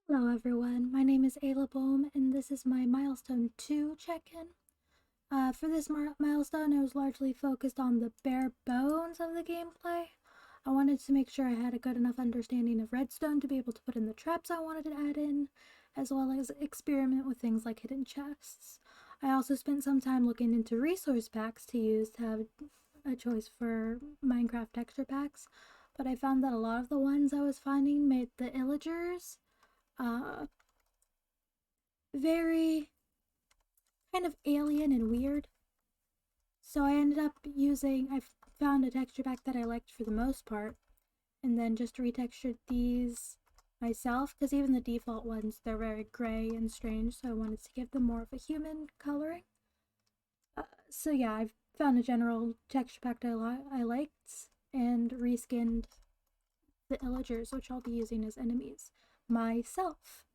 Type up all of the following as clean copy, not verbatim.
Hello everyone, my name is Ayla Bohm and this is my Milestone 2 check-in. For this milestone, I was largely focused on the bare bones of the gameplay. I wanted to make sure I had a good enough understanding of redstone to be able to put in the traps I wanted to add in, as well as experiment with things like hidden chests. I also spent some time looking into resource packs to use to have a choice for Minecraft texture packs, but I found that a lot of the ones I was finding made the illagers uh, very kind of alien and weird. So I ended up I found a texture pack that I liked for the most part, and then just retextured these myself, because even the default ones, they're very gray and strange, so I wanted to give them more of a human coloring. So yeah, I found a general texture pack I liked, and reskinned the illagers, which I'll be using as enemies myself.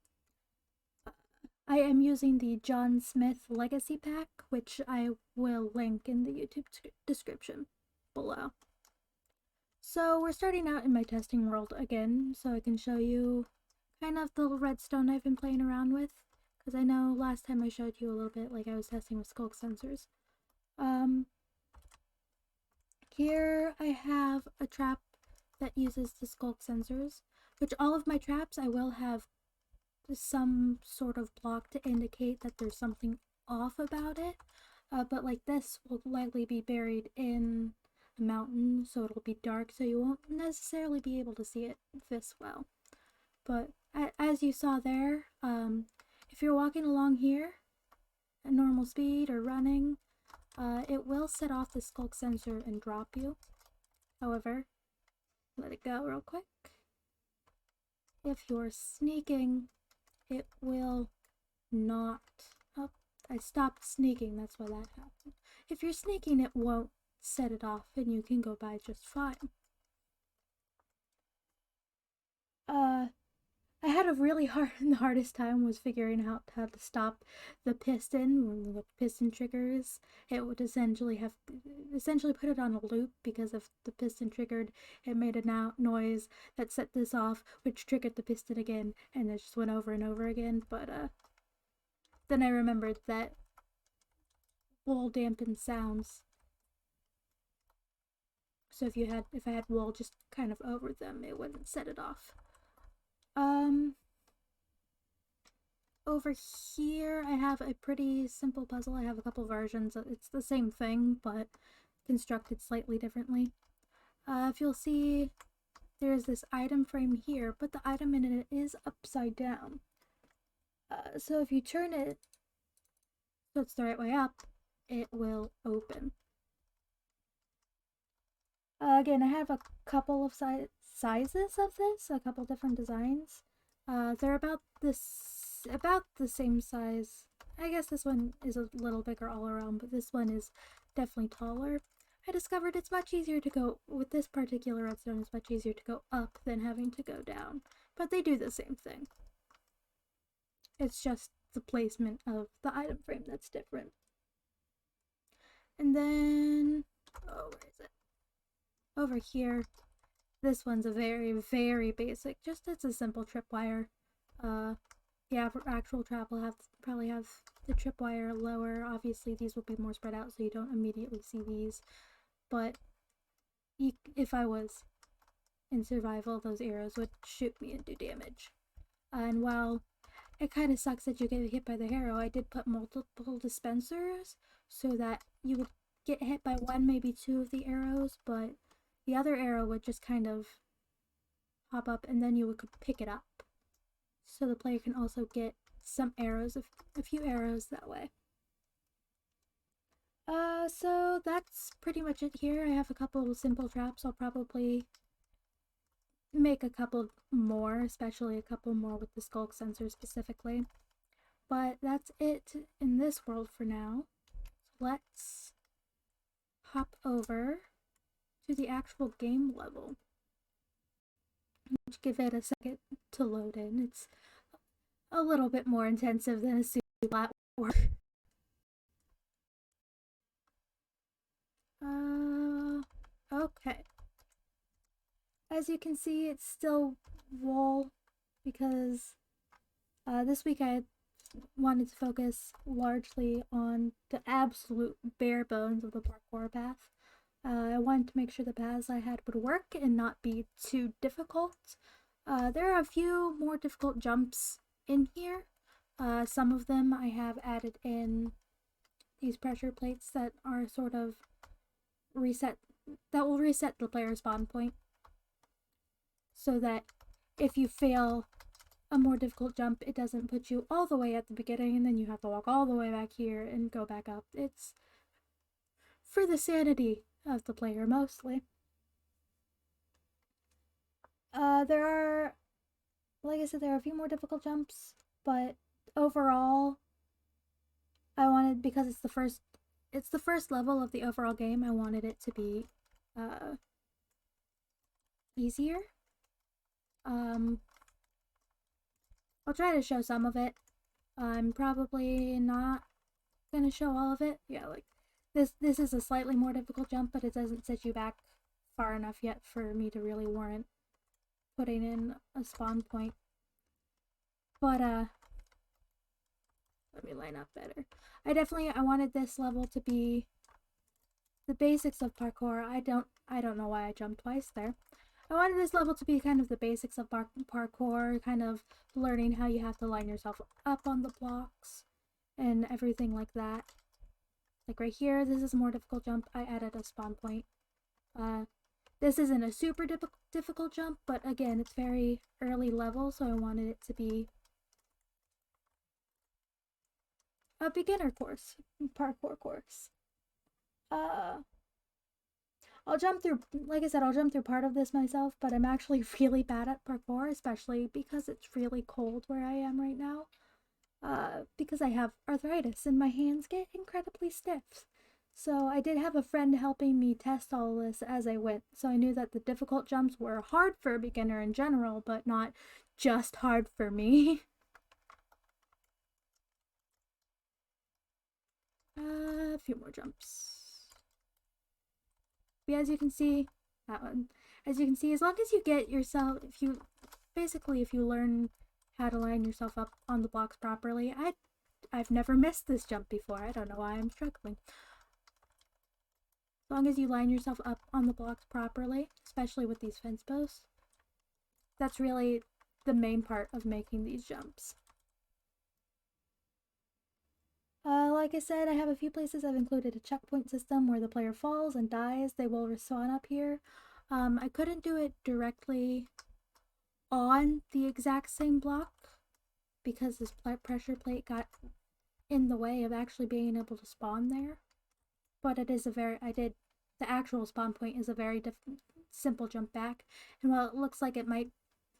I am using the John Smith Legacy Pack, which I will link in the YouTube description below. So we're starting out in my testing world again, so I can show you kind of the redstone I've been playing around with, because I know last time I showed you a little bit like I was testing with skulk sensors. Here I have a trap that uses the skulk sensors, which all of my traps I will have some sort of block to indicate that there's something off about it. But like this will likely be buried in a mountain, so it'll be dark, so you won't necessarily be able to see it this well. But as you saw there, if you're walking along here at normal speed or running, it will set off the skulk sensor and drop you. However, let it go real quick. If you're sneaking, it will not. Oh, I stopped sneaking, that's why that happened. If you're sneaking, it won't set it off and you can go by just fine. I had a really the hardest time was figuring out how to stop the piston. When the piston triggers, it would essentially put it on a loop, because if the piston triggered, it made a noise that set this off, which triggered the piston again, and it just went over and over again. But then I remembered that wool dampens sounds. So if I had wool just kind of over them, it wouldn't set it off. Over here I have a pretty simple puzzle. I have a couple versions. It's the same thing, but constructed slightly differently. If you'll see, there's this item frame here, but the item in it is upside down. So if you turn it so it's the right way up, it will open. Again, I have a couple of sizes of this, a couple different designs. They're about the same size. I guess this one is a little bigger all around, but this one is definitely taller. I discovered it's much easier to go, with this particular redstone, it's much easier to go up than having to go down. But they do the same thing. It's just the placement of the item frame that's different. And then, oh, where is it? Over here, this one's a very, very basic, it's a simple tripwire. The actual trap will probably have the tripwire lower. Obviously, these will be more spread out, so you don't immediately see these. But if I was in survival, those arrows would shoot me and do damage. And while it kind of sucks that you get hit by the arrow, I did put multiple dispensers so that you would get hit by one, maybe two of the arrows, but the other arrow would just kind of pop up and then you could pick it up. So the player can also get some arrows, a few arrows that way. So that's pretty much it here. I have a couple of simple traps. I'll probably make a couple more, especially a couple more with the skulk sensor specifically. But that's it in this world for now. Let's hop over to the actual game level. Let's give it a second to load in. It's a little bit more intensive than a super flat work. Okay. As you can see, it's still wool because This week I wanted to focus largely on the absolute bare bones of the parkour path. I wanted to make sure the paths I had would work and not be too difficult. There are a few more difficult jumps in here. Some of them I have added in these pressure plates that are sort of that will reset the player spawn point, so that if you fail a more difficult jump, it doesn't put you all the way at the beginning and then you have to walk all the way back here and go back up. It's for the sanity of the player mostly. There are, like I said, there are a few more difficult jumps, but overall, I wanted, because it's the first level of the overall game, I wanted it to be easier. I'll try to show some of it. I'm probably not gonna show all of it. Yeah, like this is a slightly more difficult jump, but it doesn't set you back far enough yet for me to really warrant putting in a spawn point. But let me line up better. I wanted this level to be the basics of parkour. I don't know why I jumped twice there. I wanted this level to be kind of the basics of parkour, kind of learning how you have to line yourself up on the blocks and everything like that. Like right here, this is a more difficult jump. I added a spawn point. This isn't a super difficult jump, but again, it's very early level, so I wanted it to be a beginner course, parkour course. I'll jump through, like I said, I'll jump through part of this myself, but I'm actually really bad at parkour, especially because it's really cold where I am right now. Because I have arthritis and my hands get incredibly stiff. So I did have a friend helping me test all this as I went, so I knew that the difficult jumps were hard for a beginner in general, but not just hard for me. A few more jumps. But as you can see, that one. As you can see, as long as you get yourself, if you learn how to line yourself up on the blocks properly, I've never missed this jump before. I don't know why I'm struggling. As long as you line yourself up on the blocks properly, especially with these fence posts, that's really the main part of making these jumps. Like I said, I have a few places I've included a checkpoint system where the player falls and dies. They will respawn up here. I couldn't do it directly on the exact same block because this pressure plate got in the way of actually being able to spawn there. But it is the actual spawn point is a very simple jump back. And while it looks like it might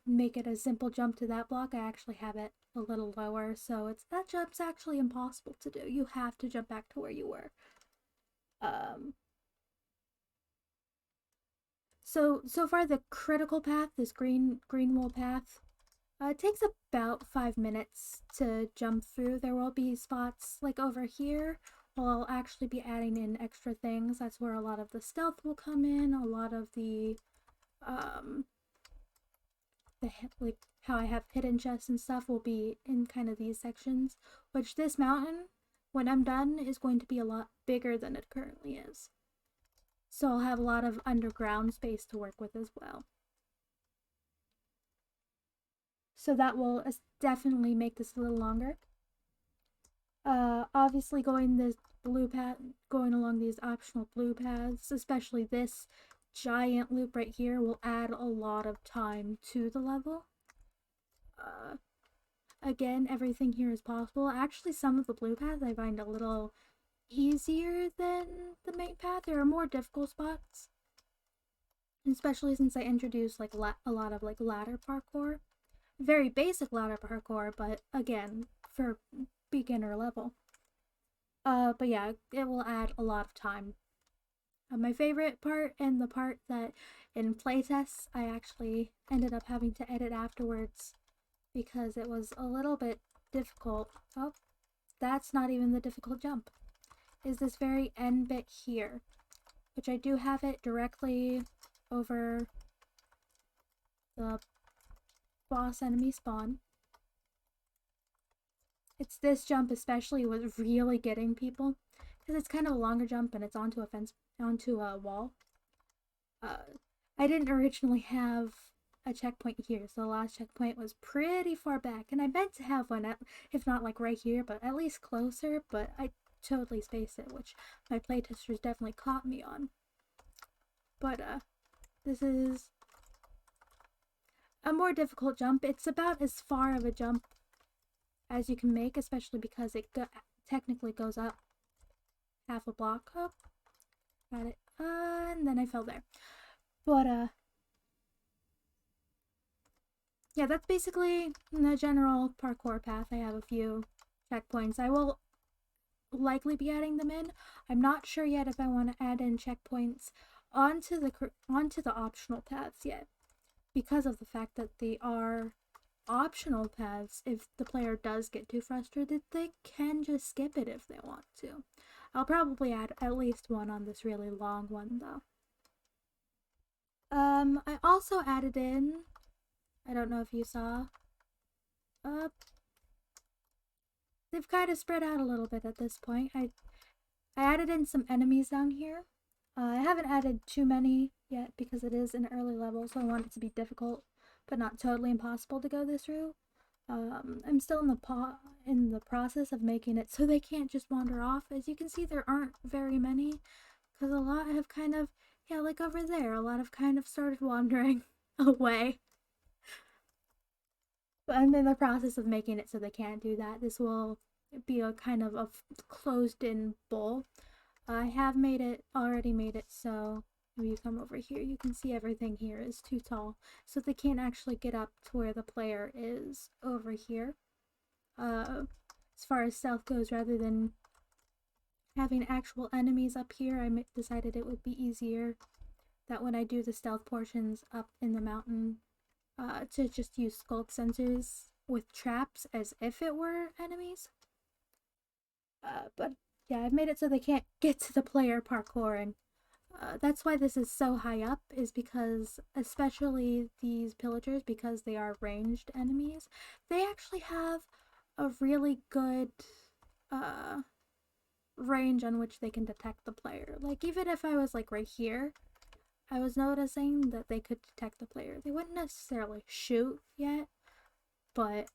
make it a simple jump to that block, I actually have it a little lower, so that jump's actually impossible to do. You have to jump back to where you were. So far the critical path, this green wall path, it takes about 5 minutes to jump through. There will be spots like over here. Well, I'll actually be adding in extra things. That's where a lot of the stealth will come in. A lot of the like how I have hidden chests and stuff will be in kind of these sections, which this mountain, when I'm done, is going to be a lot bigger than it currently is. So I'll have a lot of underground space to work with as well. So that will definitely make this a little longer. Obviously going this blue path, going along these optional blue paths, especially this giant loop right here, will add a lot of time to the level. Again, everything here is possible. Actually, some of the blue paths I find a little easier than the main path. There are more difficult spots, especially since I introduced like a lot of like ladder parkour. Very basic ladder parkour, but again, for beginner level. But yeah, it will add a lot of time. My favorite part, and the part that in playtests I actually ended up having to edit afterwards because it was a little bit difficult. Oh, that's not even the difficult jump. Is this very end bit here, which I do have it directly over the boss enemy spawn. it's this jump especially was really getting people because it's kind of a longer jump and it's onto a fence, onto a wall. I didn't originally have a checkpoint here, so the last checkpoint was pretty far back, and I meant to have one, if not like right here, but at least closer, but I totally spaced it, which my playtesters definitely caught me on. But this is a more difficult jump. It's about as far of a jump as you can make, especially because it technically goes up half a block. Oh, got it. And then I fell there. But yeah, that's basically the general parkour path. I have a few checkpoints. I will likely be adding them in. I'm not sure yet if I want to add in checkpoints onto the optional paths yet, because of the fact that they are optional paths. If the player does get too frustrated, they can just skip it if they want to. I'll probably add at least one on this really long one though. I also added in, I don't know if you saw, they've kind of spread out a little bit at this point. I added in some enemies down here. I haven't added too many yet because it is an early level, so I want it to be difficult, but not totally impossible to go this route. I'm still in the process of making it so they can't just wander off. As you can see, there aren't very many, because a lot have kind of, yeah, like over there, a lot have kind of started wandering away. But I'm in the process of making it so they can't do that. This will be a kind of a closed-in bowl. I have already made it so if you come over here, you can see everything here is too tall, so they can't actually get up to where the player is over here. As far as stealth goes, rather than having actual enemies up here, I decided it would be easier that when I do the stealth portions up in the mountain, to just use sculk sensors with traps as if it were enemies. But yeah, I've made it so they can't get to the player parkouring. That's why this is so high up, is because especially these pillagers, because they are ranged enemies, they actually have a really good range on which they can detect the player. Like, even if I was like right here, I was noticing that they could detect the player. They wouldn't necessarily shoot yet, but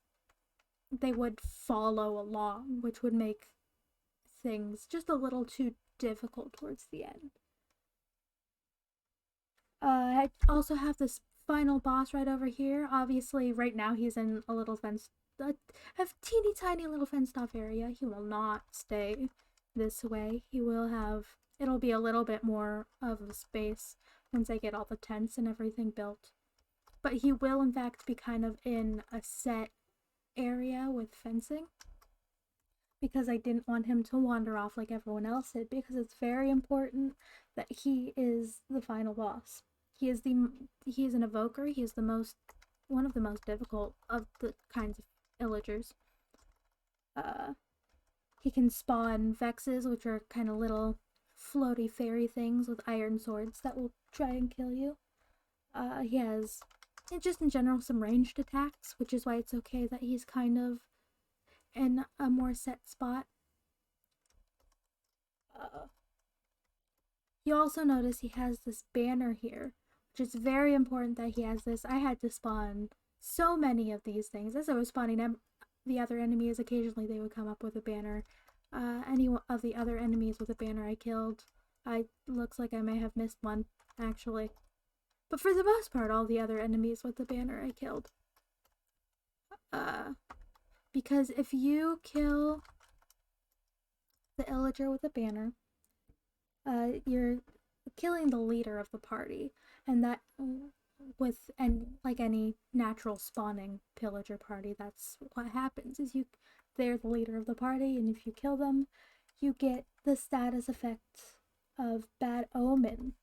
they would follow along, which would make things just a little too difficult towards the end. I also have this final boss right over here. Obviously, right now he's in a little a teeny tiny little fenced off area. He will not stay this way. It'll be a little bit more of a space once I get all the tents and everything built. But he will in fact be kind of in a set area with fencing, because I didn't want him to wander off like everyone else did, because it's very important that he is the final boss. He is an evoker. He is one of the most difficult of the kinds of villagers. He can spawn vexes, which are kind of little floaty fairy things with iron swords that will try and kill you. He has, just in general, some ranged attacks, which is why it's okay that he's kind of in a more set spot. You also notice he has this banner here, which is very important that he has this. I had to spawn so many of these things. As I was spawning the other enemies, occasionally they would come up with a banner. Any of the other enemies with a banner I killed. Looks like I may have missed one, actually. But for the most part, all the other enemies with the banner I killed. Because if you kill the illager with a banner, you're killing the leader of the party, and that like any natural spawning pillager party, that's what happens. They're the leader of the party, and if you kill them, you get the status effect of Bad Omen.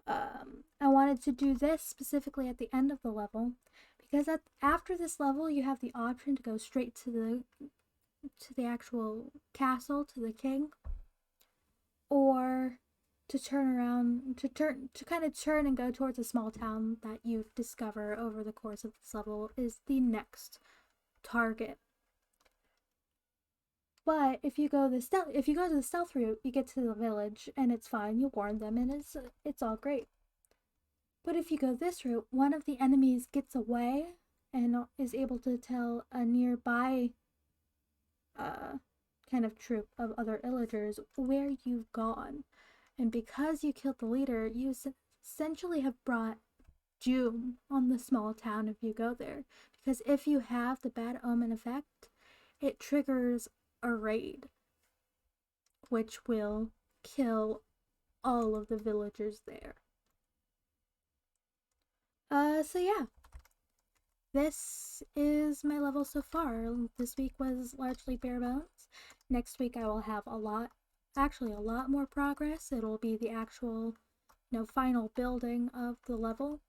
I wanted to do this specifically at the end of the level, because after this level you have the option to go straight to the actual castle, to the king, or to turn around, to kind of turn and go towards a small town that you discover over the course of this level is the next target. But if you go to the stealth route, you get to the village and it's fine. You warn them and it's all great. But if you go this route, one of the enemies gets away and is able to tell a nearby kind of troop of other illagers where you've gone. And because you killed the leader, you essentially have brought doom on the small town if you go there. Because if you have the bad omen effect, it triggers a raid, which will kill all of the villagers there. So yeah, this is my level so far. This week was largely bare bones. Next week I will have a lot more progress. It'll be the actual, final building of the level.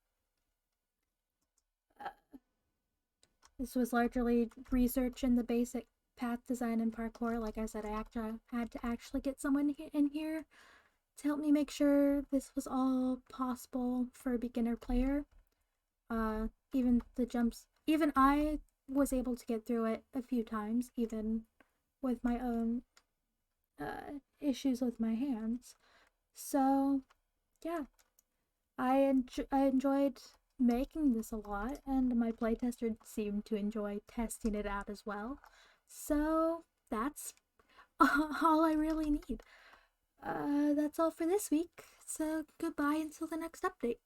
This was largely research in the basic path design and parkour. Like I said, I had to actually get someone in here to help me make sure this was all possible for a beginner player. Even the jumps, even I was able to get through it a few times, even with my own issues with my hands. So, yeah, I enjoyed making this a lot, and my playtester seemed to enjoy testing it out as well. So that's all I really need. That's all for this week. So goodbye until the next update.